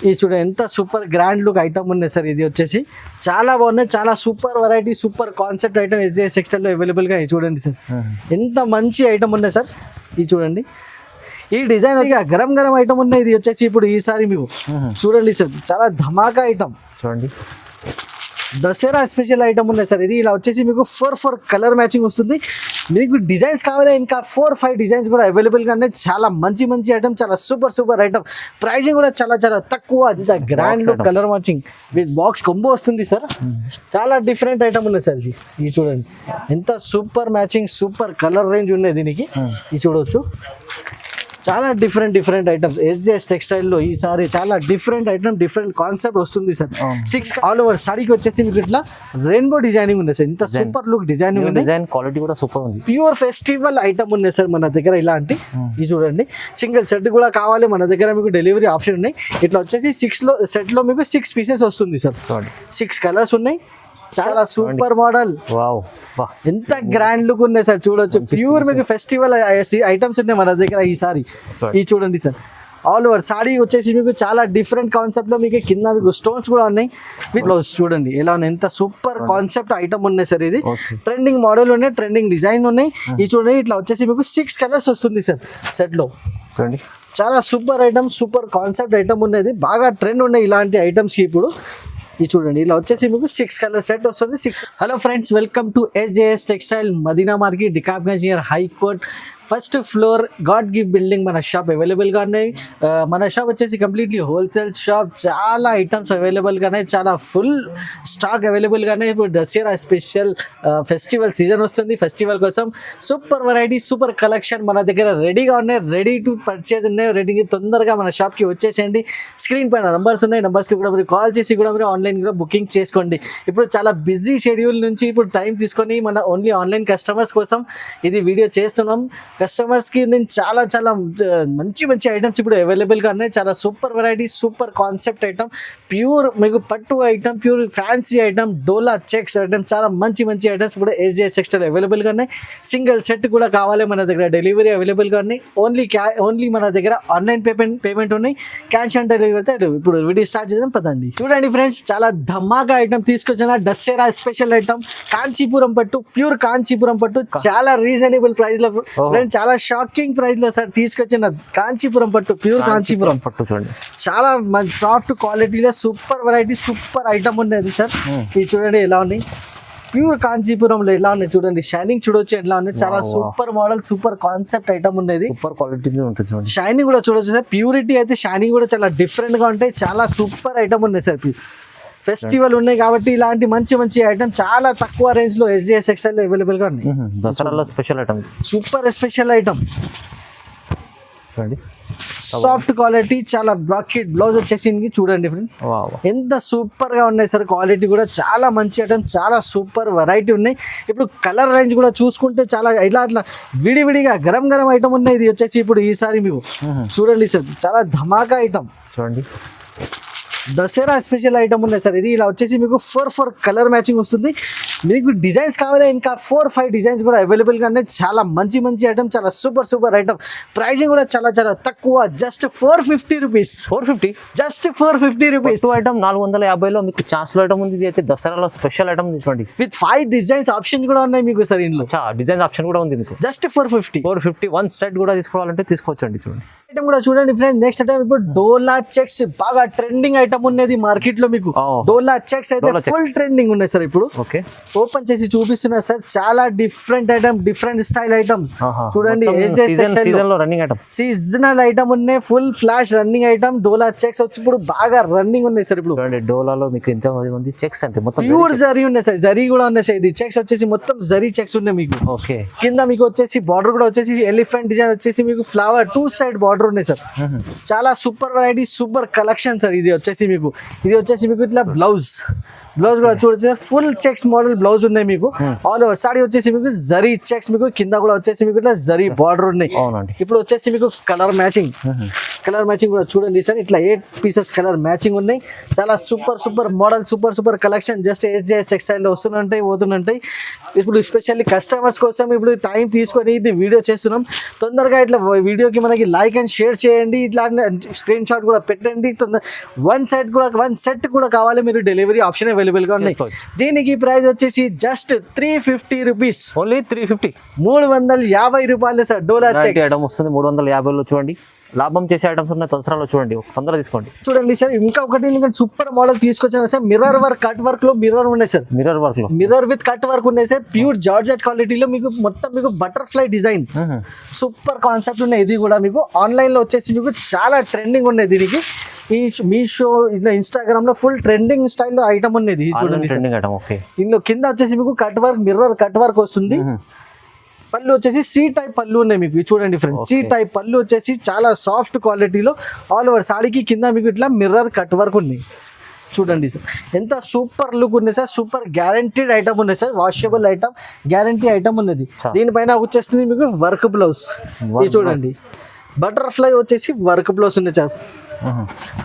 ఇది చూడండి ఎంత సూపర్ గ్రాండ్ లుక్ ఐటమ్ ఉన్నాయి సార్. ఇది వచ్చేసి చాలా బాగున్నాయి, చాలా super variety, super concept item SJS textile లో అవైలబుల్ గా చూడండి సార్. ఎంత మంచి ఐటమ్ ఉన్నాయి సార్. ఇది చూడండి, ఈ డిజైన్ వచ్చి గరం గరం ఐటమ్ ఉన్నాయి. ఇది వచ్చేసి ఇప్పుడు ఈసారి మీకు చూడండి సార్, చాలా ధమాకా ఐటమ్ చూడండి, దసరా స్పెషల్ ఐటమ్ ఉన్నాయి సార్. ఇది ఇలా వచ్చేసి మీకు 4 కలర్ మ్యాచింగ్ వస్తుంది. మీకు డిజైన్స్ కావాలి ఇంకా 4-5 డిజైన్స్ కూడా అవైలబుల్ గా ఉన్నాయి. చాలా మంచి మంచి ఐటమ్, చాలా సూపర్ ఐటమ్. ప్రైజింగ్ కూడా చాలా తక్కువ, grand colour matching with box combo వస్తుంది సార్. చాలా డిఫరెంట్ ఐటమ్ ఉన్నాయి సార్. ఇది చూడండి ఎంత super matching, super colour range ఉన్నాయి దీనికి. ఇది చూడవచ్చు, చాలా డిఫరెంట్ ఐటమ్స్ SJS టెక్స్టైల్ లో ఈసారి చాలా డిఫరెంట్ ఐటమ్, డిఫరెంట్ కాన్సెప్ట్ వస్తుంది సార్. 6 ఆల్ ఓవర్ సారీకి వచ్చేసి మీకు ఇట్లా రెయిన్బో డిజైనింగ్ ఉంది సార్. ఇంత సూపర్ లుక్ డిజైనింగ్ ఉంది, డిజైన్ క్వాలిటీ కూడా సూపర్ ఉంది. ప్యూర్ ఫెస్టివల్ ఐటమ్ ఉన్నాయి సార్ మన దగ్గర ఇలాంటి. ఇది చూడండి, సింగిల్ సెట్ కూడా కావాలి మన దగ్గర, మీకు డెలివరీ ఆప్షన్ ఉన్నాయి. ఇట్లా వచ్చేసి 6 లో సెట్ లో మీకు 6 పీసెస్ వస్తుంది సార్. 6 కలర్స్ ఉన్నాయి, చాలా సూపర్ మోడల్. వావ్, ఎంత గ్రాండ్ లుక్ ఉన్నాయి సార్. చూడొచ్చు, ప్యూర్ మీకు ఫెస్టివల్ ఐటమ్స్ ఉన్నాయి మన దగ్గర ఈసారి. ఇది చూడండి సార్, ఆల్ ఓవర్ సారీ వచ్చేసి మీకు చాలా డిఫరెంట్ కాన్సెప్ట్ లో మీకు కింద మీకు స్టోన్స్ కూడా ఉన్నాయి. బ్లౌజ్ చూడండి ఎలా ఉన్నాయి, ఎంత సూపర్ కాన్సెప్ట్ ఐటమ్ ఉన్నాయి సార్. ఇది ట్రెండింగ్ మోడల్ ఉన్నాయి, ట్రెండింగ్ డిజైన్ ఉన్నాయి. ఇది చూడండి, ఇట్లా వచ్చేసి మీకు 6 కలర్స్ వస్తుంది సార్ సెట్ లో. చూడండి, చాలా super item, super concept item ఉన్నది. బాగా ట్రెండ్ ఉన్నాయి ఇలాంటి ఐటమ్స్ ఇప్పుడు. ఇది చూడండి, ఇలా వచ్చేసి మీకు 6 కలర్ సెట్ వస్తుంది. Hello friends, welcome to SJS textile Madina market, డికాబ్గంజ్ near high court, first floor, God gift building. మన షాప్ అవైలబుల్ గా ఉన్నాయి. మన షాప్ వచ్చేసి కంప్లీట్లీ హోల్సేల్ షాప్. చాలా ఐటమ్స్ అవైలబుల్ గా ఉన్నాయి, చాలా ఫుల్ స్టాక్ అవైలబుల్ గా ఉన్నాయి. ఇప్పుడు దసరా స్పెషల్ ఫెస్టివల్ సీజన్ వస్తుంది. ఫెస్టివల్ కోసం సూపర్ వెరైటీ, సూపర్ కలెక్షన్ మన దగ్గర రెడీగా ఉన్నాయి. రెడీ టు పర్చేజ్ ఉన్నాయి. రెడీ తొందరగా మన షాప్ కి వచ్చేసేయండి. స్క్రీన్ పైన నంబర్స్ ఉన్నాయి, నంబర్స్ కి కూడా మీరు కాల్ చేసి కూడా మీరు ఆన్లైన్ కూడా బుకింగ్ చేసుకోండి. ఇప్పుడు చాలా బిజీ షెడ్యూల్ నుంచి ఇప్పుడు టైం తీసుకొని మన ఓన్లీ ఆన్లైన్ కస్టమర్స్ కోసం ఇది వీడియో చేస్తున్నాం. కస్టమర్స్ కి నేను చాలా మంచి ఐటమ్స్ ఇప్పుడు అవైలబుల్ గా ఉన్నాయి. చాలా super variety, super concept item, pure మీకు పట్టు ఐటమ్, ప్యూర్ ఫ్యాన్సీ ఐటమ్, డోలా చెక్స్ ఐటమ్, చాలా మంచి ఐటమ్స్ ఇప్పుడు SJS టెక్స్టైల్ అవైలబుల్ గా ఉన్నాయి. సింగిల్ సెట్ కూడా కావాలి మన దగ్గర, డెలివరీ అవైలబుల్ గా ఉన్నాయి. ఓన్లీ మన దగ్గర ఆన్లైన్ పేమెంట్ ఉన్నాయి. క్యాష్ ఆన్ డెలివరీ అయితే ఇప్పుడు వీడియో స్టార్ట్ చేద్దాం పదండి. చూడండి ఫ్రెండ్స్, చాలా ధమాకా ఐటమ్ తీసుకొచ్చిన దసరా స్పెషల్ ఐటమ్, కాంచీపురం పట్టు, ప్యూర్ కాంచీపురం పట్టు, చాలా రీజనబుల్ ప్రైస్ లో ఫ్రెండ్స్, చాలా షాకింగ్ ప్రైస్ లో సార్ తీసుకొచ్చిన కాంచీపురం పట్టు, ప్యూర్ కాంచీపురం పట్టు. చూడండి, చాలా సాఫ్ట్ క్వాలిటీలో సూపర్ వెరైటీ, సూపర్ ఐటమ్ ఉండేది సార్. ఇది చూడండి ఎలా ఉంది, ప్యూర్ కాంచీపురంలో ఎలా ఉన్నాయి చూడండి. షైనింగ్ చూడొచ్చు ఎట్లా ఉన్నాయి, చాలా super model, super concept item ఉండేది. సూపర్ క్వాలిటీ ఉంటుంది చూడండి. షైనింగ్ కూడా చూడొచ్చు సార్, ప్యూరిటీ అయితే షైనింగ్ కూడా చాలా డిఫరెంట్ గా ఉంటాయి. చాలా సూపర్ ఐటమ్ ఉన్నాయి సార్. ఫెస్టివల్ ఉన్నాయి కాబట్టి ఇలాంటి మంచి ఐటమ్ చాలా తక్కువ రేంజ్ లో SJS టెక్స్టైల్ అవైలబుల్ గా ఉన్నాయి. దసరాలో special item, super special item చూడండి. సాఫ్ట్ క్వాలిటీ, చాలా బ్రాకెట్ బ్లౌజ్ వచ్చేసింది చూడండి ఫ్రెండ్, ఎంత సూపర్ గా ఉన్నాయి సార్. క్వాలిటీ కూడా చాలా మంచి ఐటమ్, చాలా సూపర్ వెరైటీ ఉన్నాయి. ఇప్పుడు కలర్ రేంజ్ కూడా చూసుకుంటే చాలా ఇట్లా విడివిడిగా గరం ఐటమ్ ఉన్నాయి. ఇది వచ్చేసి ఇప్పుడు ఈసారి మీకు చూడండి సార్, చాలా ధమాకా ఐటమ్ చూడండి. దసరా స్పెషల్ ఐటమ్ ఉన్నాయి సార్. ఇది ఇలా వచ్చేసి మీకు 4 కలర్ మ్యాచింగ్ వస్తుంది. మీకు డిజైన్స్ కావాలి ఇంకా 4-5 డిజైన్స్ కూడా అవైలబుల్ గా ఉన్నాయి. చాలా మంచి ఐటమ్, చాలా సూపర్ ఐటమ్. ప్రైజింగ్ కూడా చాలా తక్కువ, just 450 rupees. 450, just 450 rupees. Item 450లో మీకు ఛాన్స్ లో ఐటమ్ ఉంది. ఇది అయితే దసరాలో స్పెషల్ ఐటమ్ చూడండి, విత్ 5 డిజైన్స్ ఆప్షన్ కూడా ఉన్నాయి మీకు సార్. ఇందులో డిజైన్స్ ఆప్షన్ కూడా ఉంది మీకు. జస్ట్ 450 వన్ సెట్ కూడా తీసుకోవాలంటే తీసుకోవచ్చండి. చూడండి ఐటమ్ కూడా చూడండి ఫ్రెండ్స్. నెక్స్ట్ ఐటమ్ ఇప్పుడు డోలా చెక్స్, బాగా ట్రెండింగ్ ఐటమ్ ఉన్నది మార్కెట్ లో మీకు. డోలా చెక్స్ అయితే ఫుల్ ట్రెండింగ్ ఉన్నాయి సార్. ఇప్పుడు ఓపెన్ చేసి చూపిస్తున్నా సార్, చాలా different item, different style item చూడండి. సీజనల్ ఐటమ్ ఉన్నాయి, ఫుల్ ఫ్లాష్ రన్నింగ్ ఐటమ్. డోలా చెక్స్ వచ్చి ఇప్పుడు బాగా రన్నింగ్ ఉన్నాయి సార్. ఇప్పుడు డోలాలో మీకు ఎంత ఉంది చెక్స్ అంటే మొత్తం ప్యూర్ జరీ ఉన్నాయి సార్. జరీ కూడా ఉన్నాయి సార్. ఇది చెక్స్ వచ్చేసి మొత్తం జరీ చెక్స్ ఉన్నాయి మీకు. ఓకే, కింద మీకు వచ్చేసి బార్డర్ కూడా వచ్చేసి ఎలిఫెంట్ డిజైన్ వచ్చేసి మీకు ఫ్లవర్ 2 సైడ్ బార్డర్ ఉన్నాయి సార్. చాలా super variety, super collection sir. ఇది వచ్చేసి మీకు ఇట్లా బ్లౌజ్ కూడా చూడొచ్చు, ఫుల్ చెక్స్ మోడల్ బ్లౌజ్ ఉన్నాయి మీకు. ఆల్ ఓవర్ సారీ వచ్చేసి మీకు జరీ చెక్స్, మీకు కింద కూడా వచ్చేసి మీకు ఇట్లా జరీ బార్డర్ ఉన్నాయి. ఇప్పుడు వచ్చేసి మీకు కలర్ మ్యాచింగ్ కూడా చూడండి సార్. ఇట్లా 8 పీసెస్ కలర్ మ్యాచింగ్ ఉన్నాయి. చాలా super model, super collection. Just SJS textile లో వస్తుంటాయి పోతుంటాయి. ఇప్పుడు స్పెషల్లీ కస్టమర్స్ కోసం ఇప్పుడు టైం తీసుకొని ఇది వీడియో చేస్తున్నాం. తొందరగా ఇట్లా వీడియోకి మనకి లైక్ అండ్ షేర్ చేయండి. ఇట్లా స్క్రీన్ షాట్ కూడా పెట్టండి. వన్ సెట్ కూడా కావాలి, మీరు డెలివరీ ఆప్షన్ అవైలబుల్ గా ఉన్నాయి. దీనికి ప్రైస్ వచ్చేసి జస్ట్ 350 రూపీస్. ఓన్లీ 350, 350 రూపాయలు సార్. డోలా చెక్ ఐటమ్ వస్తుంది 350లో. చూడండి లాభం చేసే ఐటమ్స్ ఉన్నాయి. దసరాలో చూడండి, తొందరగా తీసుకోండి. చూడండి సార్, ఇంకా ఒకటి సూపర్ మోడల్ తీసుకొచ్చాను sir. Mirror work, cut work లో మిర్రర్ ఉన్నాయి sir. Mirror with cut work ఉన్నాయి సార్. ప్యూర్ జార్జెట్ క్వాలిటీలో మీకు మొత్తం మీకు బటర్ఫ్లై డిజైన్, సూపర్ కాన్సెప్ట్ ఉన్నాయి. ఇది కూడా మీకు ఆన్లైన్ లో వచ్చేసి మీకు చాలా ట్రెండింగ్ ఉన్నాయి. దీనికి ఈ మీషో ఇట్లా ఇన్స్టాగ్రామ్ లో ఫుల్ ట్రెండింగ్ స్టైల్లో ఐటమ్ ఉన్నది. చూడండి ఇందులో కింద వచ్చేసి మీకు cut work, mirror cut work వస్తుంది. పళ్ళు వచ్చేసి సి టైప్ పళ్ళు ఉన్నాయి మీకు. చూడండి ఫ్రెండ్స్, సి టైప్ పళ్ళు వచ్చేసి చాలా సాఫ్ట్ క్వాలిటీలో ఆల్ ఓవర్ సాడీకి కింద మీకు ఇట్లా మిర్రర్ కట్ వర్క్ ఉన్నాయి. చూడండి సార్, ఎంత సూపర్ లుక్ ఉంది సార్. సూపర్ గ్యారంటీడ్ ఐటమ్ ఉంది sir. Washable item, guarantee item ఉన్నది. దీనిపైన వచ్చేస్తుంది మీకు వర్క్ బ్లౌజ్. ఇది చూడండి, బటర్ఫ్లై వచ్చేసి వర్క్ బ్లౌజ్ ఉంది సార్.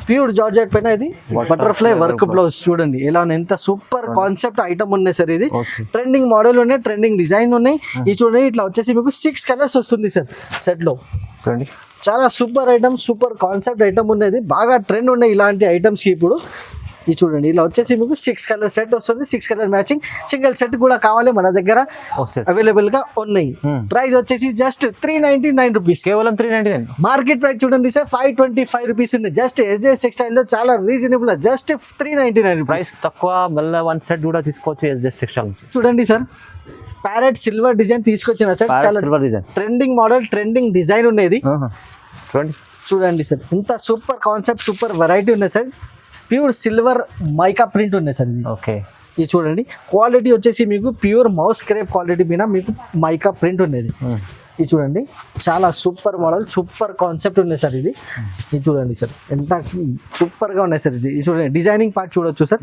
ప్యూర్ జార్జెట్ పైన ఇది బటర్ఫ్లై వర్క్ బ్లౌజ్. చూడండి ఎలా ఉన్నాయి, ఎంత సూపర్ కాన్సెప్ట్ ఐటమ్ ఉన్నాయి సార్. ఇది ట్రెండింగ్ మోడల్ ఉన్నాయి, ట్రెండింగ్ డిజైన్ ఉన్నాయి. ఇది చూడండి, ఇట్లా వచ్చేసి మీకు 6 కలర్స్ వస్తుంది సార్ సెట్ లో. చాలా super item, super concept item ఉన్నది. బాగా ట్రెండ్ ఉన్నాయి ఇలాంటి ఐటమ్స్ ఇప్పుడు. ఇది చూడండి, ఇలా వచ్చేసి మీకు 6 కలర్ సెట్ వస్తుంది. 6 కలర్ మ్యాచింగ్. సింగిల్ సెట్ కూడా కావాలి, మన దగ్గర అవైలబుల్ గా ఉన్నాయి. ప్రైస్ వచ్చేసి జస్ట్ 399 రూపీస్. కేవలం 399. మార్కెట్ ప్రైస్ చూడండి సార్ 525 రూపీస్ ఉంది. జస్ట్ SJS టెక్స్టైల్ లో చాలా రీజనబుల్, జస్ట్ 399 ప్రైస్ తక్కువ. మళ్ళీ 1 సెట్ కూడా తీసుకోవచ్చు SJS టెక్స్టైల్. చూడండి సార్, ప్యారెట్ సిల్వర్ డిజైన్ తీసుకొచ్చిన సార్. చాలా ట్రెండింగ్ మోడల్, ట్రెండింగ్ డిజైన్ ఉన్నది. చూడండి సార్, ఇంత సూపర్ కాన్సెప్ట్, సూపర్ వెరైటీ ఉన్నాయి sir. Pure silver mica print ఉన్నాయి సార్. ఇది ఓకే. ఇది చూడండి, క్వాలిటీ వచ్చేసి మీకు ప్యూర్ మౌస్ క్రేప్ క్వాలిటీ మీద మీకు మైకా ప్రింట్ ఉండేది. ఇది చూడండి, చాలా సూపర్ మోడల్, సూపర్ కాన్సెప్ట్ ఉన్నాయి సార్. ఇది చూడండి సార్, ఎంత సూపర్ గా ఉన్నాయి సార్. ఇది చూడండి, డిజైనింగ్ పార్ట్ చూడొచ్చు సార్.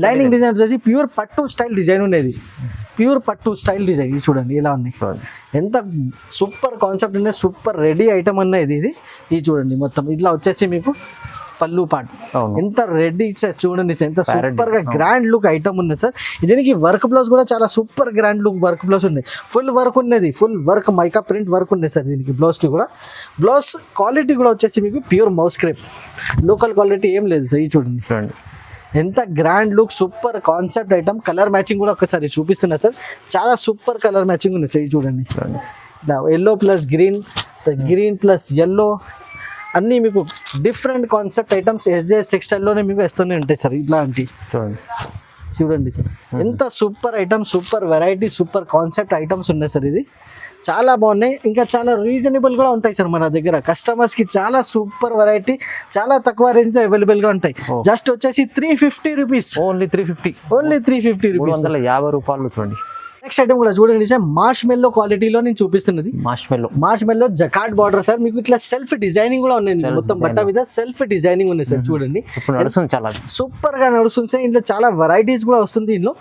లైనింగ్ డిజైన్ వచ్చేసి ప్యూర్ పట్టు స్టైల్ డిజైన్ ఉన్నది. ప్యూర్ పట్టు స్టైల్ డిజైన్. ఇది చూడండి ఎలా ఉన్నాయి, ఎంత సూపర్ కాన్సెప్ట్ ఉన్నాయి. సూపర్ రెడీ ఐటమ్ అన్నది ఇది. ఇది చూడండి, మొత్తం ఇట్లా వచ్చేసి మీకు పళ్ళు పాటు ఎంత రెడీ ఇచ్చారు. చూడండి ఎంత సూపర్ గా గ్రాండ్ లుక్ ఐటమ్ ఉంది సార్. దీనికి వర్క్ బ్లౌజ్ కూడా చాలా super grand look work blouse ఉంది. ఫుల్ వర్క్ ఉన్నది, full work mica print work ఉంది సార్. దీనికి బ్లౌజ్ కి కూడా, బ్లౌజ్ క్వాలిటీ కూడా వచ్చేసి మీకు pure moss crepe, local quality ఏం లేదు సార్. ఇది చూడండి ఎంత grand look, super concept item. Colour matching కూడా ఒకసారి చూపిస్తున్నా సార్. చాలా సూపర్ కలర్ మ్యాచింగ్ ఉంది సార్. ఇది చూడండి, yellow plus green, green plus yellow, అన్నీ మీకు డిఫరెంట్ కాన్సెప్ట్ ఐటమ్స్ SJS టెక్స్టైల్లోనే మీకు వస్తూనే ఉంటాయి సార్. ఇట్లాంటి చూడండి సార్, ఎంత super item, super variety, super concept items ఉన్నాయి సార్. ఇది చాలా బాగున్నాయి, ఇంకా చాలా రీజనబుల్ కూడా ఉంటాయి సార్ మన దగ్గర. కస్టమర్స్ కి చాలా సూపర్ వెరైటీ, చాలా తక్కువ రేంజ్ లో అవైలబుల్ గా ఉంటాయి. జస్ట్ వచ్చేసి 350 రూపీస్. ఓన్లీ 350 రూపీస్, 350 రూపాయలు. చూడండి నెక్స్ట్ ఐటమ్ కూడా చూడండి సార్, మార్ష్ మెల్లో క్వాలిటీలో నేను చూపిస్తున్నది. మార్ష్ మెల్లో జకార్డ్ బార్డర్ సార్. మీకు ఇట్లా సెల్ఫ్ డిజైనింగ్ కూడా ఉంది, మొత్తం బట్ట మీద సెల్ఫ్ డిజైనింగ్ ఉంది సార్. చూడండి చాలా సూపర్ గా నడుస్తుంది సార్. ఇందులో చాలా వెరైటీస్ కూడా వస్తుంది ఇందులో.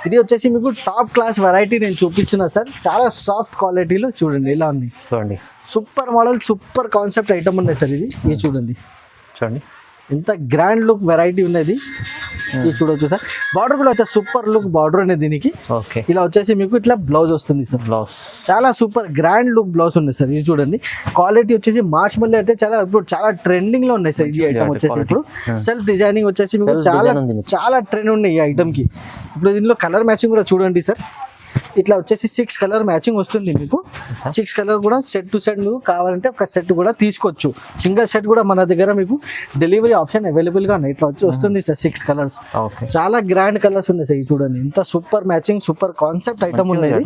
ఇది వచ్చేసి మీకు టాప్ క్లాస్ వెరైటీ నేను చూపిస్తున్నా సార్. చాలా సాఫ్ట్ క్వాలిటీలో చూడండి ఎలా ఉంది. చూడండి super model, super concept item ఉన్నాయి సార్. ఇది చూడండి ఎంత గ్రాండ్ లుక్ వెరైటీ ఉన్నది. ఇది చూడొచ్చు సార్. బార్డర్ కూడా అయితే సూపర్ లుక్ బార్డర్ అనేది దీనికి. ఇలా వచ్చేసి మీకు ఇట్లా బ్లౌజ్ వస్తుంది సార్. బ్లౌజ్ చాలా సూపర్ గ్రాండ్ లుక్ బ్లౌజ్ ఉంది సార్. ఇది చూడండి, క్వాలిటీ వచ్చేసి మార్చ్ మళ్ళీ అయితే చాలా ఇప్పుడు చాలా ట్రెండింగ్ లో ఉన్నాయి సార్. ఈ ఐటమ్ వచ్చేసి ఇప్పుడు సెల్ఫ్ డిజైనింగ్ వచ్చేసి మీకు చాలా ట్రెండ్ ఉన్నాయి ఈ ఐటమ్ కి. ఇప్పుడు దీనిలో కలర్ మ్యాచింగ్ కూడా చూడండి సార్. ఇట్లా వచ్చేసి 6 కలర్ మ్యాచింగ్ వస్తుంది మీకు. 6 కలర్ కూడా సెట్ టు సెట్ మీకు కావాలంటే ఒక సెట్ కూడా తీసుకోవచ్చు. సింగిల్ సెట్ కూడా మన దగ్గర మీకు డెలివరీ ఆప్షన్ అవైలబుల్ గా ఉన్నాయి. ఇట్లా వస్తుంది సార్ 6 కలర్స్. చాలా గ్రాండ్ కలర్స్ ఉన్నాయి సార్. ఇది చూడండి ఎంత super matching, super concept item ఉన్నాయి.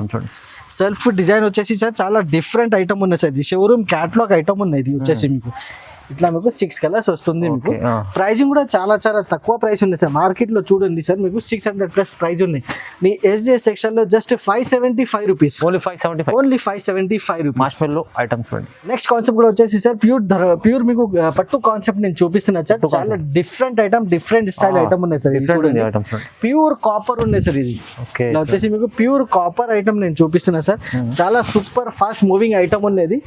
సెల్ఫ్ డిజైన్ వచ్చేసి సార్ చాలా డిఫరెంట్ ఐటమ్ ఉన్నాయి సార్. ఇది షోరూమ్ క్యాటలాగ్ ఐటమ్ ఉన్నాయి. ఇది వచ్చేసి మీకు ఇట్లా మీకు 6 కలర్స్ వస్తుంది మీకు Okay, ప్రైజింగ్ కూడా చాలా చాలా తక్కువ ప్రైస్ ఉంది సార్ మార్కెట్ లో చూడండి సార్ మీకు 600+ ప్రైస్ ఉన్నాయి నీ SJ సెక్షన్ లో just 575 rupees only 575 only 575 rupees మార్ష్మెల్లో items చూడండి. నెక్స్ట్ కాన్సెప్ట్ కూడా వచ్చేసి సార్ ప్యూర్ మీకు పట్టు కాన్సెప్ట్ నేను చూపిస్తున్నా సార్ చాలా different item different style item ఉన్నాయి సార్ ఇది చూడండి ఐటమ్స్ చూడండి. ప్యూర్ కాపర్ ఉన్నాయి సార్ ఇది ఓకే ఇలా వచ్చేసి మీకు ప్యూర్ కాపర్ ఐటమ్ నేను చూపిస్తున్నా సార్ చాలా సూపర్ ఫాస్ట్ మూవింగ్ ఐటమ్ ఉన్నది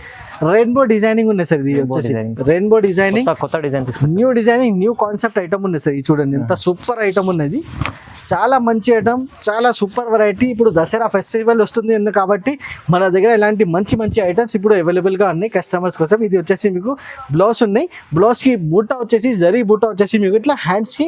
రెయిన్బో డిజైనింగ్ ఉంది సార్ ఇది వచ్చేసి రెయిన్బో డిజైనింగ్ కొత్త డిజైన్ తీసుకుంటాం. New designing new concept item ఉంది సార్ ఇది చూడండి ఎంత సూపర్ ఐటమ్ ఉన్నది చాలా మంచి ఐటమ్ చాలా సూపర్ వెరైటీ ఇప్పుడు దసరా ఫెస్టివల్ వస్తుంది కాబట్టి మన దగ్గర ఇలాంటి మంచి మంచి ఐటమ్స్ ఇప్పుడు అవైలబుల్గా ఉన్నాయి కస్టమర్స్ కోసం ఇది వచ్చేసి మీకు బ్లౌజ్ ఉన్నాయి బ్లౌజ్కి బూటా వచ్చేసి జరీ బూటా వచ్చేసి మీకు ఇట్లా హ్యాండ్స్కి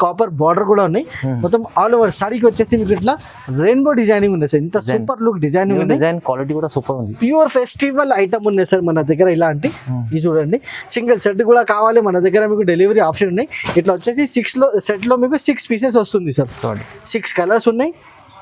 కాపర్ బార్డర్ కూడా ఉన్నాయి మొత్తం ఆల్ ఓవర్ సాడీకి వచ్చేసి మీకు ఇట్లా రెయిన్బో డిజైనింగ్ ఉంది సార్ ఇంత సూపర్ లుక్ డిజైనింగ్ ఉంది డిజైన్ క్వాలిటీ కూడా సూపర్ ఉంది. ప్యూర్ ఫెస్టివల్ ఐటమ్ ఉన్నాయి సార్ మన దగ్గర ఇలాంటి ఇది చూడండి సింగిల్ సెట్ కూడా కావాలి మన దగ్గర మీకు డెలివరీ ఆప్షన్ ఉన్నాయి ఇట్లా వచ్చేసి 6 సెట్ లో మీకు 6 పీసెస్ వస్తుంది సార్ 6 కలర్స్ ఉన్నాయి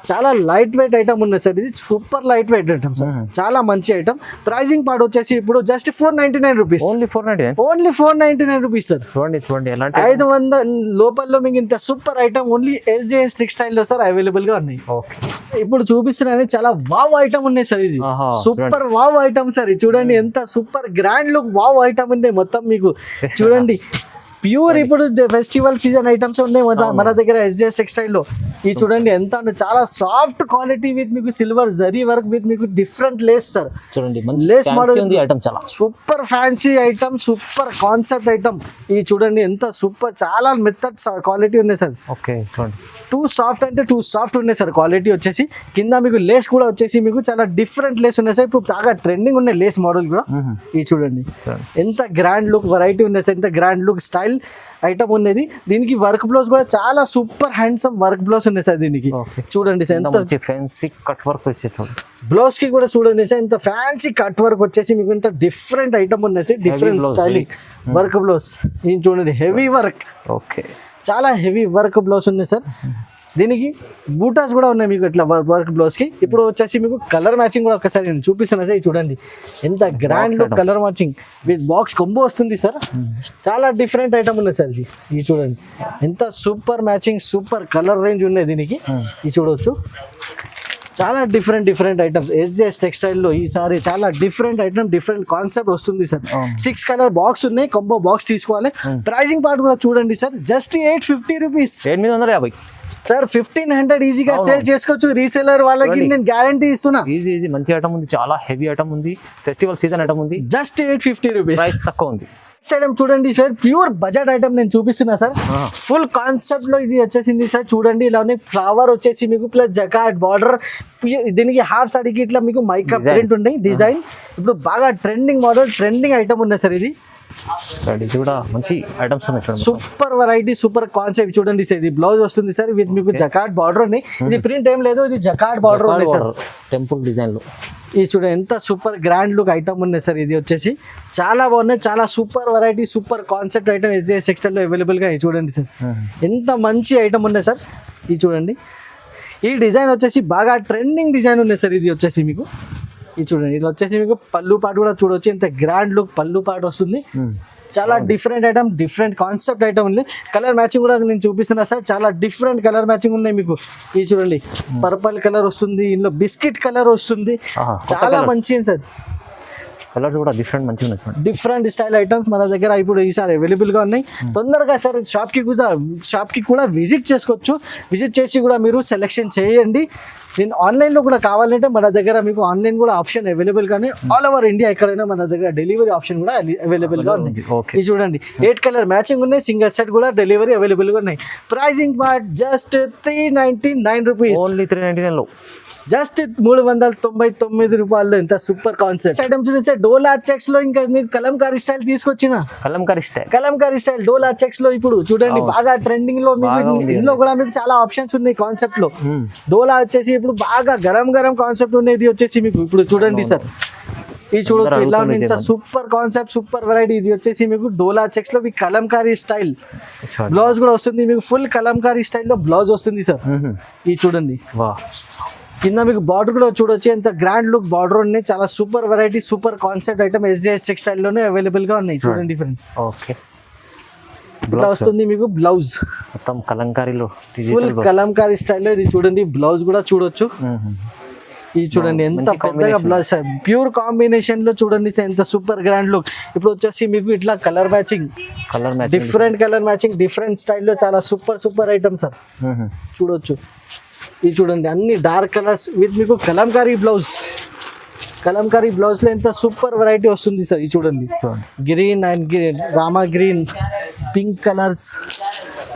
చాలా లైట్ వెయిట్ ఐటమ్ ఉన్నాయి సార్ ఇది super light weight item sir చాలా మంచి ఐటమ్ ప్రైజింగ్ పార్ట్ వచ్చేసి ఇప్పుడు just 499 rupees only 499 only 499 rupees sir చూడండి ఎలాంటి 500 లోపల్లో మీకు ఇంత super item only SJ textile లో సార్ అవైలబుల్ గా ఉన్నాయి ఓకే ఇప్పుడు చూపిస్తున్నాను చాలా వావ్ ఐటమ్ ఉన్నాయి సార్ ఇది సూపర్ వావ్ ఐటమ్ సార్ ఇది చూడండి ఎంత super grand look wow item ఉన్నాయి మొత్తం మీకు చూడండి ప్యూర్ ఇప్పుడు ఫెస్టివల్ సీజన్ ఐటమ్స్ ఉన్నాయి మన దగ్గర SJ టెక్స్టైల్ లో ఇది చూడండి ఎంత చాలా సాఫ్ట్ క్వాలిటీ విత్ మీకు సిల్వర్ జరీ వర్క్ విత్ మీకు డిఫరెంట్ లేస్ సార్ చూడండి లేస్ మోడల్ ఉంది ఐటమ్ చాలా super fancy item super concept item ఇది చూడండి ఎంత సూపర్ చాలా మెత్తడ్ క్వాలిటీ ఉన్నాయి సార్ ఓకే చూడండి టూ సాఫ్ట్ అంటే టూ సాఫ్ట్ ఉన్నాయి సార్ క్వాలిటీ వచ్చేసి కింద మీకు లేస్ కూడా వచ్చేసి మీకు చాలా డిఫరెంట్ లేస్ ఉన్నాయి సార్ ఇప్పుడు బాగా ట్రెండింగ్ ఉన్నాయి లేస్ మోడల్ కూడా ఇది చూడండి ఎంత గ్రాండ్ లుక్ వెరైటీ ఉన్నాయి సార్ ఎంత గ్రాండ్ లుక్ స్టైల్ ఐటమ్ ఉన్నది దీనికి వర్క్ బ్లౌజ్ కూడా చాలా సూపర్ హ్యాండ్సమ్ వర్క్ బ్లౌజ్ ఉన్నాయి సార్ దీనికి చూడండి సార్ ఎంత ఫ్యాన్సీ కట్ వర్క్ వచ్చేసి బ్లౌజ్ కి కూడా చూడండి సార్ ఇంత ఫ్యాన్సీ కట్ వర్క్ వచ్చేసి మీకు ఇంత డిఫరెంట్ ఐటమ్ ఉన్నాయి sir different styling work blouse ఇది చూడండి హెవీ వర్క్ ఓకే చాలా హెవీ వర్క్ బ్లౌజ్ ఉంది సార్ దీనికి బూటాస్ కూడా ఉన్నాయి మీకు ఇట్లా వర్క్ బ్లౌజ్ కి ఇప్పుడు వచ్చేసి మీకు కలర్ మ్యాచింగ్ కూడా ఒకసారి నేను చూపిస్తున్నా సార్ చూడండి ఎంత grand look colour matching with box combo వస్తుంది సార్ చాలా డిఫరెంట్ ఐటమ్ ఉన్నాయి సార్ ఇది చూడండి ఎంత super matching super colour range ఉన్నాయి దీనికి ఇది చూడవచ్చు చాలా డిఫరెంట్ ఐటమ్స్ SJ టెక్స్టైల్ లో ఈసారి చాలా డిఫరెంట్ ఐటమ్ డిఫరెంట్ కాన్సెప్ట్ వస్తుంది సార్ 6 కలర్ బాక్స్ ఉన్నాయి కొంబో బాక్స్ తీసుకోవాలి ప్రైజింగ్ పార్ట్ కూడా చూడండి సార్ జస్ట్ 850 రూపీస్ 850 సార్ 1500 ఈజీగా సేల్ చేసుకోవచ్చు రీసేలర్ వాళ్ళకి నేను గ్యారంటీ ఇస్తున్నా ఈజీ మంచి ఐటమ్ ఉంది చాలా హెవీ ఐటమ్ ఉంది ఫెస్టివల్ సీజన్ ఐటమ్ ఉంది జస్ట్ 850 రూపీస్ ప్రైస్ తక్కువ ఉంది ఐటమ్ చూడండి సార్ ప్యూర్ బడ్జెట్ ఐటమ్ నేను చూపిస్తున్నా సార్ ఫుల్ కాన్సెప్ట్ లో ఇది వచ్చేసింది సార్ చూడండి ఇలానే ఫ్లవర్ వచ్చేసి మీకు ప్లస్ జకాట్ బార్డర్ దీనికి హాఫ్ సాడీకి ఇట్లా మీకు మైకా ప్రింట్ ఉన్నాయి డిజైన్ ఇప్పుడు బాగా ట్రెండింగ్ మోడల్ ట్రెండింగ్ ఐటమ్ ఉన్నాయి సార్ ఇది కూడా మంచి ఐటమ్స్ ఉన్నాయి సూపర్ వెరైటీ సూపర్ కాన్సెప్ట్ చూడండి సార్ ఇది బ్లౌజ్ వస్తుంది సార్ విత్ మీకు జకాట్ బార్డర్ ఉన్నాయి ఇది ప్రింట్ ఏం లేదు ఇది జకాట్ బార్డర్ ఉంది సార్ టెంపుల్ డిజైన్ లో ఇది చూడండి ఎంత సూపర్ గ్రాండ్ లుక్ ఐటమ్ ఉన్నాయి సార్ ఇది వచ్చేసి చాలా బాగున్నాయి చాలా super variety super concept item SJ textile లో అవైలబుల్ గా చూడండి సార్ ఎంత మంచి ఐటమ్ ఉన్నాయి సార్ ఇది చూడండి ఈ డిజైన్ వచ్చేసి బాగా ట్రెండింగ్ డిజైన్ ఉన్నాయి సార్ ఇది వచ్చేసి మీకు ఇది చూడండి ఇది వచ్చేసి మీకు పళ్ళు పాటు కూడా చూడవచ్చు ఎంత గ్రాండ్ లుక్ పళ్ళు పాటు వస్తుంది చాలా different item different concept item ఉంది కలర్ మ్యాచింగ్ కూడా నేను చూపిస్తున్నా సార్ చాలా డిఫరెంట్ కలర్ మ్యాచింగ్ ఉన్నాయి మీకు ఇది చూడండి పర్పల్ కలర్ వస్తుంది ఇందులో బిస్కెట్ కలర్ వస్తుంది చాలా మంచిది సార్ కలర్స్ కూడా డిఫరెంట్ మంచిగా ఉన్నాయి డిఫరెంట్ స్టైల్ ఐటమ్స్ మన దగ్గర ఇప్పుడు ఈసారి అవైలబుల్ గా ఉన్నాయి తొందరగా సార్ షాప్ కి కూడా విజిట్ చేసుకోవచ్చు విజిట్ చేసి కూడా మీరు సెలెక్షన్ చేయండి నేను ఆన్లైన్ లో కూడా కావాలంటే మన దగ్గర మీకు ఆన్లైన్ కూడా ఆప్షన్ అవైలబుల్ గానే ఆల్ ఓవర్ ఇండియా ఎక్కడైనా మన దగ్గర డెలివరీ ఆప్షన్ కూడా అవైలబుల్ గా ఉంది ఇది చూడండి 8 కలర్ మ్యాచింగ్ ఉన్నాయి సింగిల్ సెట్ కూడా డెలివరీ అవైలబుల్ గా ఉన్నాయి pricing part just 399 rupees only 399 లో జస్ట్ 399 రూపాయల్లో ఎంత సూపర్ కాన్సెప్ట్ ఐటమ్స్ చూస్తే డోలా చెక్స్ లో ఇంకా మీరు కలంకారీ స్టైల్ తీసుకొచ్చిన కలంకారీ స్టైల్ డోలా చెక్స్ లో ఇప్పుడు చూడండి బాగా ట్రెండింగ్ లో మీకు ఇందులో కూడా మీకు చాలా ఆప్షన్స్ ఉన్నాయి కాన్సెప్ట్ లో డోలా వచ్చేసి ఇప్పుడు బాగా గరం కాన్సెప్ట్ ఉన్నాయి ఇది వచ్చేసి మీకు ఇప్పుడు చూడండి సార్ ఇది చూడొచ్చు ఇలా ఇంత సూపర్ కాన్సెప్ట్ సూపర్ వెరైటీ ఇది వచ్చేసి మీకు డోలా చెక్స్ లో మీకు కలంకారీ స్టైల్ బ్లౌజ్ కూడా వస్తుంది మీకు ఫుల్ కలంకారీ స్టైల్ లో బ్లౌజ్ వస్తుంది సార్ ఇది చూడండి కింద మీకు బార్డర్ కూడా చూడొచ్చు, ఎంత గ్రాండ్ లుక్ బార్డర్ ఉన్నాయి. చాలా super variety super concept item SJS textile లోనే అవైలబుల్ గా ఉన్నాయి. చూడండి ఫ్రెండ్స్, ఓకే. ఇట్లా వస్తుంది మీకు బ్లౌజ్ మొత్తం కలంకారీలో ఫుల్ కలంకారీ స్టైల్లో. ఇది చూడండి బ్లౌజ్ కూడా చూడొచ్చు. ఇది చూడండి ఎంత పెద్దగా బ్లౌజ్, ప్యూర్ కాంబినేషన్ లో చూడండి ఎంత సూపర్ గ్రాండ్ లుక్. ఇప్పుడు వచ్చేసి మీకు ఇట్లా colour matching different colour matching different స్టైల్లో చాలా సూపర్ ఐటమ్ సార్. చూడొచ్చు, ఇది చూడండి అన్ని డార్క్ కలర్స్ విత్ మీకు కలంకారీ బ్లౌజ్ లో ఎంత సూపర్ వెరైటీ వస్తుంది సార్. ఇది చూడండి green and green, Rama green, pink colours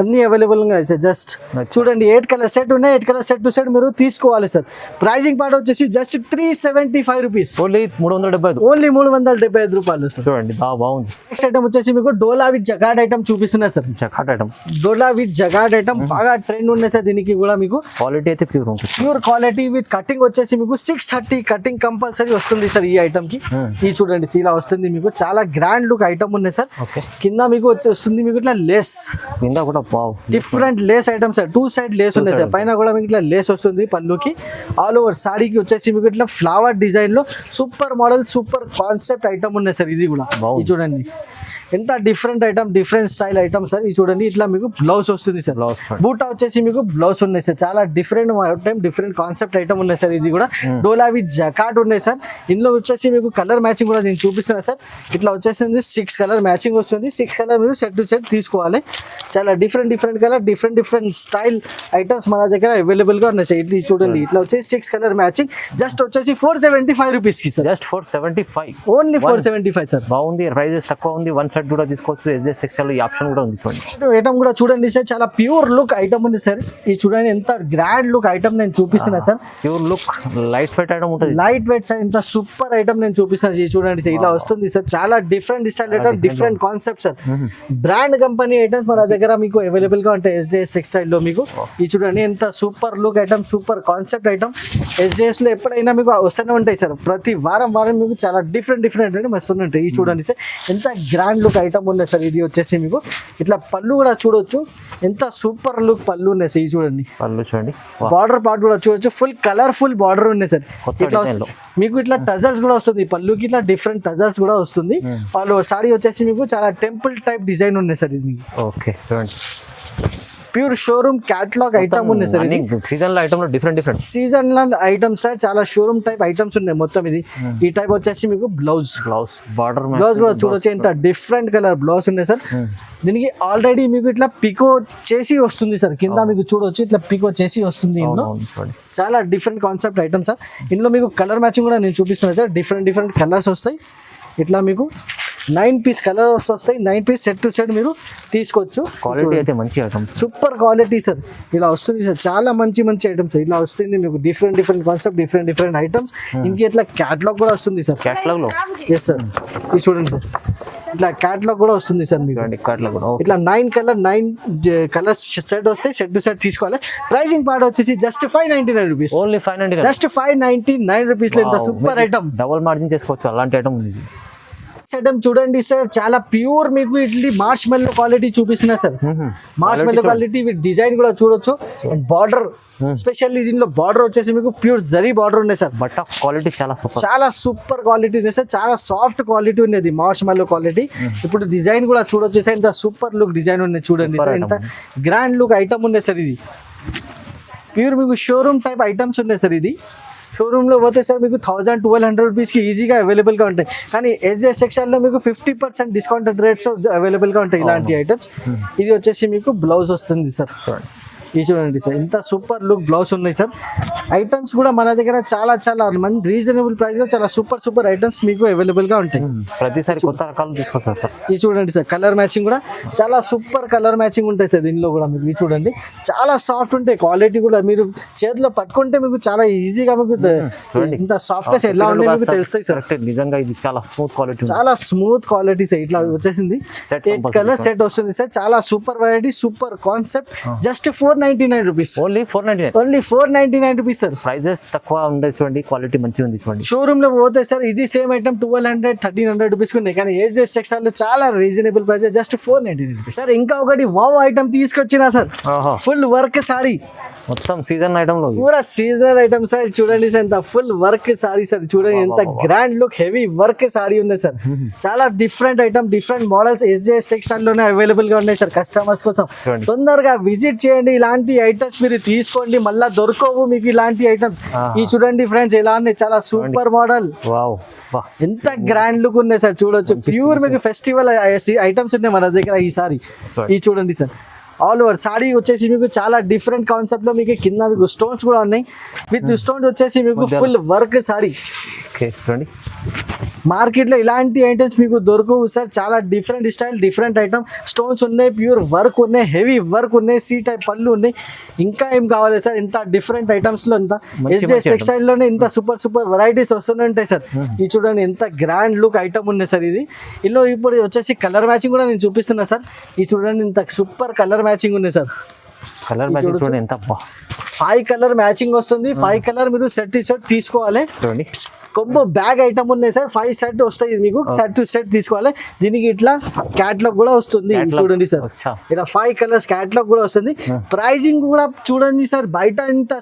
అన్ని అవైలబుల్ గా సార్. జస్ట్ చూడండి 8 కలర్ సెట్ ఉన్నాయి. 8 కలర్ సెట్ టు సెట్ మీరు తీసుకోవాలి సార్. ప్రైజింగ్ పార్ట్ వచ్చేసి జస్ట్ 375 రూపీస్, ఓన్లీ 375, ఓన్లీ 375 రూపాయలు సార్. చూడండి బాగుంది. నెక్స్ట్ ఐటమ్ వచ్చేసి మీకు డోలా విత్ జగాడ్ ఐటమ్ చూపిస్తున్నా సార్. జకాట్ ఐటమ్, డోలా విత్ జగాడ్ ఐటమ్ బాగా ట్రెండ్ ఉన్నాయి సార్. దీనికి కూడా మీకు క్వాలిటీ అయితే ప్యూర్ ఉంటుంది. ప్యూర్ క్వాలిటీ విత్ కటింగ్ వచ్చేసి మీకు 630 కటింగ్ కంపల్సరీ వస్తుంది సార్ ఈ ఐటమ్ కి. ఇది చూడండి ఇలా వస్తుంది మీకు, చాలా గ్రాండ్ లుక్ ఐటమ్ ఉన్నాయి సార్. కింద మీకు వస్తుంది మీకు ఇట్లా లేస్, కింద కూడా different Lay's item sir. 2 side lace ఉన్నాయి సార్. పైన కూడా మీకు ఇట్లా లేస్ వస్తుంది పళ్ళుకి. ఆల్ ఓవర్ సారీకి వచ్చేసి మీకు ఇట్లా ఫ్లవర్ డిజైన్ లో super model super concept item ఉన్నాయి సార్. ఇది కూడా ఇది చూడండి ఎంత different item, different style item sir. ఇది చూడండి ఇట్లా మీకు బ్లౌజ్ వస్తుంది సార్. బూటా వచ్చేసి మీకు బ్లౌజ్ ఉన్నాయి సార్. చాలా different item, different concept item ఉన్నాయి సార్. ఇది కూడా డోలా విత్ జకాట్ ఉన్నాయి సార్. ఇందులో వచ్చేసి మీకు కలర్ మ్యాచింగ్ కూడా నేను చూపిస్తున్నా సార్. ఇట్లా వచ్చేసింది 6 కలర్ మ్యాచింగ్ వస్తుంది. 6 కలర్ మీరు సెట్ టు సెట్ తీసుకోవాలి. చాలా different colour, different style items మన దగ్గర అవైలబుల్ గా ఉన్నాయి సార్. ఇది చూడండి ఇట్లా వచ్చేసి 6 కలర్ మ్యాచింగ్ జస్ట్ వచ్చేసి 475 రూపీస్ కి సార్. Just 475, only 475 sir. బాగుంది, ప్రైజెస్ తక్కువ ఉంది. 1 సెట్ కూడా తీసుకోవచ్చు. SJS టెక్స్టైల్ ఈ ఆప్షన్ కూడా ఉంది. చూడండి ఐటమ్ కూడా చూడండి సార్, చాలా ప్యూర్ లుక్ ఐటమ్ ఉంది సార్. ఇది చూడండి ఎంత గ్రాండ్ లుక్ ఐటమ్ నేను చూపిస్తున్నా sir. Pure look light weight item ఉంటుంది. లైట్ వెయిట్ సార్, ఇంత సూపర్ ఐటమ్ నేను చూపిస్తాను. ఇది చూడండి సార్ ఇలా వస్తుంది సార్. చాలా different style item, different concept sir. Brand company items మన దగ్గర మీకు అవైలబుల్ గా ఉంటాయి SJS టెక్స్టైల్ లో. మీకు ఇది చూడండి ఎంత super look item, super concept item. SJS లో ఎప్పుడైనా మీకు వస్తూనే ఉంటాయి సార్. ప్రతి వారం మీకు చాలా డిఫరెంట్ వస్తూనే ఉంటాయి. ఇది చూడండి సార్ ఎంత గ్రాండ్ లుక్ ఐటమ్ ఉన్నాయి సార్. ఇది వచ్చేసి మీకు ఇట్లా పళ్ళు కూడా చూడొచ్చు, ఎంత సూపర్ లుక్ పళ్ళు ఉన్నాయి సార్. ఇది చూడండి పళ్ళు చూడండి, బార్డర్ పార్ట్ కూడా చూడొచ్చు, ఫుల్ కలర్ఫుల్ బార్డర్ ఉన్నాయి సార్. ఇట్లా మీకు ఇట్లా టజల్స్ కూడా వస్తుంది పళ్ళుకి, ఇట్లా డిఫరెంట్ టజల్స్ కూడా వస్తుంది. వాళ్ళు సారీ వచ్చేసి మీకు చాలా టెంపుల్ టైప్ డిజైన్ ఉన్నాయి సార్. ఇది ఓకే చూడండి ప్యూర్ షోరూమ్ క్యాటలాగ్ ఐటమ్ ఉన్నాయి సార్. సీజనల్ ఐటమ్ లో డిఫరెంట్ సీజనల్ ఐటమ్స్ సార్. చాలా షోరూమ్ టైప్ ఐటమ్స్ ఉన్నాయి మొత్తం. ఇది ఈ టైప్ వచ్చేసి మీకు బ్లౌజ్ బార్డర్ బ్లౌజ్ కూడా చూడొచ్చు, ఎంత డిఫరెంట్ కలర్ బ్లౌజ్ ఉన్నాయి సార్. దీనికి ఆల్రెడీ మీకు ఇట్లా పికో చేసి వస్తుంది సార్. కింద మీకు చూడొచ్చు ఇట్లా పికో చేసి వస్తుంది. ఇందులో చాలా డిఫరెంట్ కాన్సెప్ట్ ఐటమ్ సార్. ఇందులో మీకు కలర్ మ్యాచింగ్ కూడా నేను చూపిస్తున్నాను సార్. డిఫరెంట్ కలర్స్ వస్తాయి. ఇట్లా మీకు 9 పీస్ కలర్స్ వస్తాయి. 9 పీస్ సెట్ టు సెట్ మీరు తీసుకోవచ్చు. క్వాలిటీ అయితే మంచి ఐటమ్, సూపర్ క్వాలిటీ సార్. ఇలా వస్తుంది సార్, చాలా మంచి ఐటమ్స్ ఇలా వస్తుంది మీకు. Different concept, different items. ఇంక ఇట్లా క్యాటలాగ్ కూడా వస్తుంది సార్. క్యాటలాగ్ లో ఎస్ సార్. ఇది చూడండి సార్ ఇట్లా క్యాటలాగ్ కూడా వస్తుంది సార్ మీకు. ఇట్లా 9 కలర్స్ సెట్ వస్తాయి. సెట్ టు సెట్ తీసుకోవాలి. ప్రైజింగ్ పార్ట్ వచ్చేసి just 599 rupees, only 599, just 599 rupees లో ఇంత సూపర్ ఐటమ్. డబుల్ మార్జిన్ చేసుకోవచ్చు అలాంటి ఐటమ్ ఉంది. ఐటమ్ చూడండి సార్, చాలా ప్యూర్ మీకు ఇట్లా మార్ష్ మెల్లో క్వాలిటీ చూపిస్తున్నా సార్. మార్ష్ మెల్లో క్వాలిటీ విత్ డిజైన్ కూడా చూడొచ్చు. బార్డర్ స్పెషల్లీ దీనిలో బార్డర్ వచ్చేసి మీకు ప్యూర్ జరీ బార్డర్ ఉన్నాయి సార్. బట్ క్వాలిటీ చాలా సూపర్ క్వాలిటీ ఉంది సార్. చాలా సాఫ్ట్ క్వాలిటీ ఉన్నది మార్ష్ మెల్లో క్వాలిటీ. ఇప్పుడు డిజైన్ కూడా చూడొచ్చు సార్, ఇంత సూపర్ లుక్ డిజైన్ ఉన్నాయి చూడండి సార్. ఇంత గ్రాండ్ లుక్ ఐటమ్ ఉన్నాయి సార్. ఇది ప్యూర్ మీకు షోరూమ్ టైప్ ఐటమ్స్ ఉన్నాయి సార్. ఇది షోరూమ్ లో పోతే సార్ మీకు 1200 రూపీస్కి ఈజీగా అవైలబుల్గా ఉంటాయి. కానీ SJS టెక్స్టైల్లో మీకు 50% డిస్కౌంటెడ్ రేట్స్ అవైలబుల్గా ఉంటాయి ఇలాంటి ఐటమ్స్. ఇది వచ్చేసి మీకు బ్లౌజ్ వస్తుంది సార్. ఇది చూడండి సార్, ఇంత సూపర్ లుక్ బ్లౌజ్ ఉన్నాయి సార్. ఐటమ్స్ కూడా మన దగ్గర చాలా మంచి రీజనబుల్ ప్రైస్ లో చాలా సూపర్ ఐటమ్స్ మీకు అవైలబుల్ గా ఉంటాయి. ప్రతిసారి కొత్త రకాలు తీసుకొస్తారు సార్. ఇది చూడండి సార్, కలర్ మ్యాచింగ్ కూడా చాలా సూపర్ కలర్ మ్యాచింగ్ ఉంటాయి సార్ దీనిలో కూడా మీకు. ఇది చూడండి చాలా సాఫ్ట్ ఉంటాయి. క్వాలిటీ కూడా మీరు చేతిలో పట్టుకుంటే మీకు చాలా ఈజీగా మీకు ఇంత సాఫ్ట్నెస్ ఎలా ఉంటే మీకు తెలుస్తాయి సార్. నిజంగా ఇది చాలా స్మూత్ క్వాలిటీ, చాలా స్మూత్ క్వాలిటీ సార్. ఇట్లా వచ్చేసింది 8 కలర్ సెట్ వస్తుంది సార్. చాలా super variety, super concept. Just 499 rupees, only 499. Only 499 rupees sir. Prices తక్కువ ఉండేది చూడండి, క్వాలిటీ మంచిగా ఉంది చూడండి. షోరూమ్ లో పోతే సార్ ఇది సేమ్ ఐటమ్ 1200 1300 రూపీస్ ఉన్నాయి, కానీ ఏజిఎస్ టెక్స్టైల్ లో చాలా reasonable price, just 499 rupees sir. ఇంకా ఒకటి వావ్ ఐటమ్ తీసుకొచ్చినా సార్, ఓహో, ఫుల్ వర్క్ సారీ, మొత్తం సీజన్ ఐటమ్ లో పూరా సీజనల్ ఐటమ్ సార్. చూడండి సార్, ఎంత ఫుల్ వర్క్ సారీ సార్, చూడండి ఎంత grand look heavy work sorry ఉంది సార్. చాలా different item, different models SJS textile లోనే అవైలబుల్ గా ఉన్నాయి సార్ కస్టమర్స్ కోసం. తొందరగా విజిట్ చేయండి, ఇలాంటి ఐటమ్స్ మీరు తీసుకోండి, మళ్ళా దొరకవు మీకు ఇలాంటి ఐటమ్స్. ఈ చూడండి ఫ్రెండ్స్ ఎలా ఉన్నాయి, చాలా సూపర్ మోడల్, వావ్, ఎంత గ్రాండ్ లుక్ ఉన్నాయి సార్. చూడొచ్చు, ప్యూర్ మీకు ఫెస్టివల్ ఐటమ్స్ ఉన్నాయి మన దగ్గర ఈసారి. ఈ చూడండి సార్, ఆల్ ఓవర్ సారీ వచ్చేసి మీకు చాలా డిఫరెంట్ కాన్సెప్ట్ లో మీకు కింద మీకు స్టోన్స్ కూడా ఉన్నాయి, విత్ స్టోన్స్ వచ్చేసి మీకు ఫుల్ వర్క్ సారీ. చూడండి, మార్కెట్ లో ఇలాంటి ఐటమ్స్ మీకు దొరకవు సార్, చాలా different style, different item, stones ఉన్నాయి, ప్యూర్ వర్క్ ఉన్నాయి, హెవీ వర్క్ ఉన్నాయి, సీ టైప్ పళ్ళు ఉన్నాయి. ఇంకా ఏం కావాలి సార్, ఇంత డిఫరెంట్ ఐటమ్స్ లో ఇంత ఎస్జేఎస్ టెక్స్టైల్ లోనే ఇంత సూపర్ సూపర్ వెరైటీస్ వస్తూనే ఉంటాయి సార్. ఇది చూడండి ఎంత గ్రాండ్ లుక్ ఐటమ్ ఉన్నాయి సార్. ఇది ఇందులో ఇప్పుడు వచ్చేసి కలర్ మ్యాచింగ్ కూడా నేను చూపిస్తున్నా సార్. ఇది చూడండి ఇంత సూపర్ కలర్ మ్యాచింగ్ ఉంది సార్. కలర్ మ్యాచింగ్ చూడండి ఎంత 5 కలర్ మ్యాచింగ్ వస్తుంది. 5 కలర్ మీరు సెట్ తీసుకోవాలి. చూడండి, కొంబో బ్యాగ్ ఐటమ్ ఉన్నాయి సార్, 5 సెట్ వస్తాయి మీకు, సెట్ టు సెట్ తీసుకోవాలి. దీనికి ఇట్లా క్యాట్లాగ్ కూడా వస్తుంది, చూడండి సార్, ఇలా 5 కలర్స్ క్యాట్లాగ్ కూడా వస్తుంది. ప్రైజింగ్ కూడా చూడండి సార్, బయట ఇంత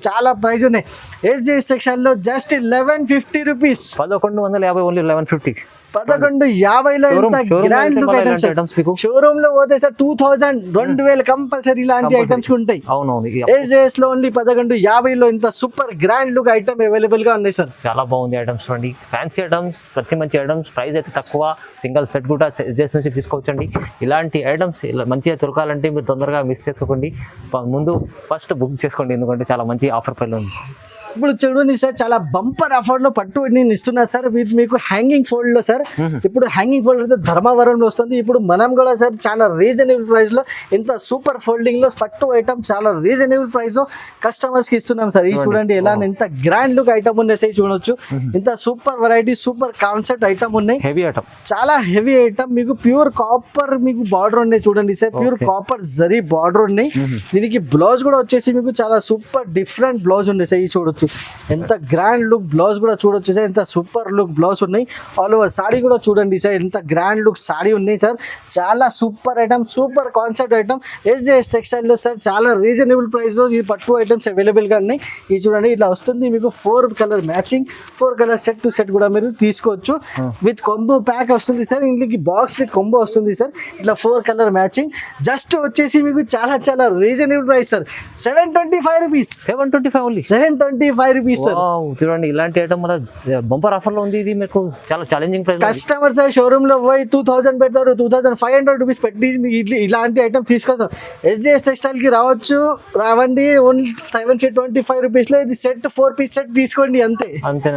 చాలా ప్రైస్ ఉన్నాయి. ఎస్జేఎస్ సెక్షన్ లో జస్ట్ 1150 రూపీస్, 1150, ఓన్లీ 1150. 1150లో ఇంత గ్రాండ్ లుక్ ఐటమ్స్. షోరూమ్ లో పోతే సార్ 2000 కంపల్సరీ ఇలాంటి ఐటమ్స్ ఉంటాయి. అవునవును, ఎస్జేఎస్ లో ఓన్లీ 1150లో ఇంత super grand look item available గా ఉన్నాయి సార్. చాలా బాగుంది ఐటమ్స్ చూడండి, ఫ్యాన్సీ ఐటమ్స్, మంచి ఐటమ్స్, ప్రైస్ అయితే తక్కువ, సింగిల్ సెట్ కూడా ఎస్జేఎస్ నుంచి తీసుకోవచ్చండి. ఇలాంటి ఐటమ్స్ మంచిగా దొరకాలంటే మీరు తొందరగా మిస్ చేసుకోకండి, ముందు ఫస్ట్ బుక్ చేసుకోండి, ఎందుకంటే చాలా మంచి ఆఫర్ పైన ఉంది. ఇప్పుడు చూడండి సార్, చాలా బంపర్ ఆఫర్ లో పట్టు నేను ఇస్తున్నా సార్, విత్ మీకు హ్యాంగింగ్ ఫోల్డ్ లో సార్. ఇప్పుడు హ్యాంగింగ్ ఫోల్డ్ అయితే ధర్మవరంలో వస్తుంది. ఇప్పుడు మనం కూడా సార్ చాలా రీజనబుల్ ప్రైస్ లో ఇంత సూపర్ ఫోల్డింగ్ లో పట్టు ఐటమ్ చాలా రీజనబుల్ ప్రైస్ లో కస్టమర్స్ కి ఇస్తున్నాం సార్. ఇది చూడండి ఎలా ఎంత గ్రాండ్ లుక్ ఐటమ్ ఉన్నాయి సార్, చూడొచ్చు ఇంత super variety, super concept item ఉన్నాయి, హెవీ ఐటమ్, చాలా హెవీ ఐటమ్. మీకు ప్యూర్ కాపర్ మీకు బార్డర్ ఉన్నాయి, చూడండి sir, pure copper zari border ఉన్నాయి. దీనికి బ్లౌజ్ కూడా వచ్చేసి మీకు చాలా సూపర్ డిఫరెంట్ బ్లౌజ్ ఉంది సార్. ఇది చూడొచ్చు ఎంత గ్రాండ్ లుక్ బ్లౌజ్ కూడా చూడొచ్చు సార్, ఎంత సూపర్ లుక్ బ్లౌజ్ ఉన్నాయి. ఆల్ ఓవర్ సారీ కూడా చూడండి సార్, ఎంత గ్రాండ్ లుక్ సారీ ఉన్నాయి సార్. చాలా super item, super concept item SJS textile లో సార్. చాలా రీజనబుల్ ప్రైస్ లో ఈ పట్టు ఐటమ్స్ అవైలబుల్ గా ఉన్నాయి. ఇది చూడండి ఇట్లా వస్తుంది మీకు 4 colour matching, 4 colour set to set కూడా మీరు తీసుకోవచ్చు. విత్ కొంబో ప్యాక్ వస్తుంది సార్, ఇంటికి బాక్స్ విత్ కొంబో వస్తుంది సార్. ఇట్లా 4 కలర్ మ్యాచింగ్ జస్ట్ వచ్చేసి మీకు చాలా చాలా reasonable price sir, 725 rupees, 725 only, 725 rupees sir. చూడండి ఇలాంటి ఐటమ్ మన బంపర్ ఆఫర్ లో ఉంది. ఇది మీకు చాలా challenging price. Customer sir showroom లో పోయి 2000 పెడతారు, 2500 రూపీస్ పెట్టి ఇలాంటి ఐటమ్ తీసుకొస్తాం. ఎస్జేఎస్ టెక్స్టైల్ కి రావండి, ఓన్లీ 725 రూపీస్ లో ఇది సెట్ 4 పీస్ సెట్ తీసుకోండి, అంతే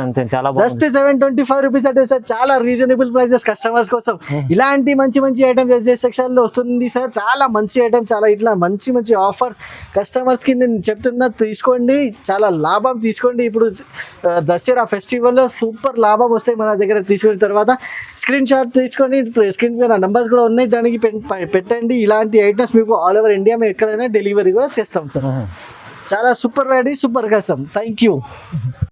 అంతే. చాలా జస్ట్ 725 రూపీస్ అంటే సార్ చాలా రీజనబుల్ ప్రైసెస్ కస్టమర్స్ కోసం. ఇలాంటి మంచి మంచి ఐటమ్స్ ఎస్జేఎస్ టెక్స్టైల్ లో వస్తుంది సార్, చాలా మంచి ఐటమ్, చాలా ఇట్లా మంచి మంచి ఆఫర్స్ కస్టమర్స్ కి నేను చెప్తున్నా, తీసుకోండి, చాలా లాభం తీసుకోండి. ఇప్పుడు దసరా ఫెస్టివల్ లో సూపర్ లాభం వస్తాయి మన దగ్గర. తీసుకున్న తర్వాత స్క్రీన్ షాట్ తీసుకొని స్క్రీన్ పైన నంబర్స్ కూడా ఉన్నాయి, దానికి పెట్టండి. ఇలాంటి ఐటమ్స్ మీకు ఆల్ ఓవర్ ఇండియా మేము ఎక్కడైనా డెలివరీ కూడా చేస్తాం సార్. చాలా super variety, super custom. Thank you.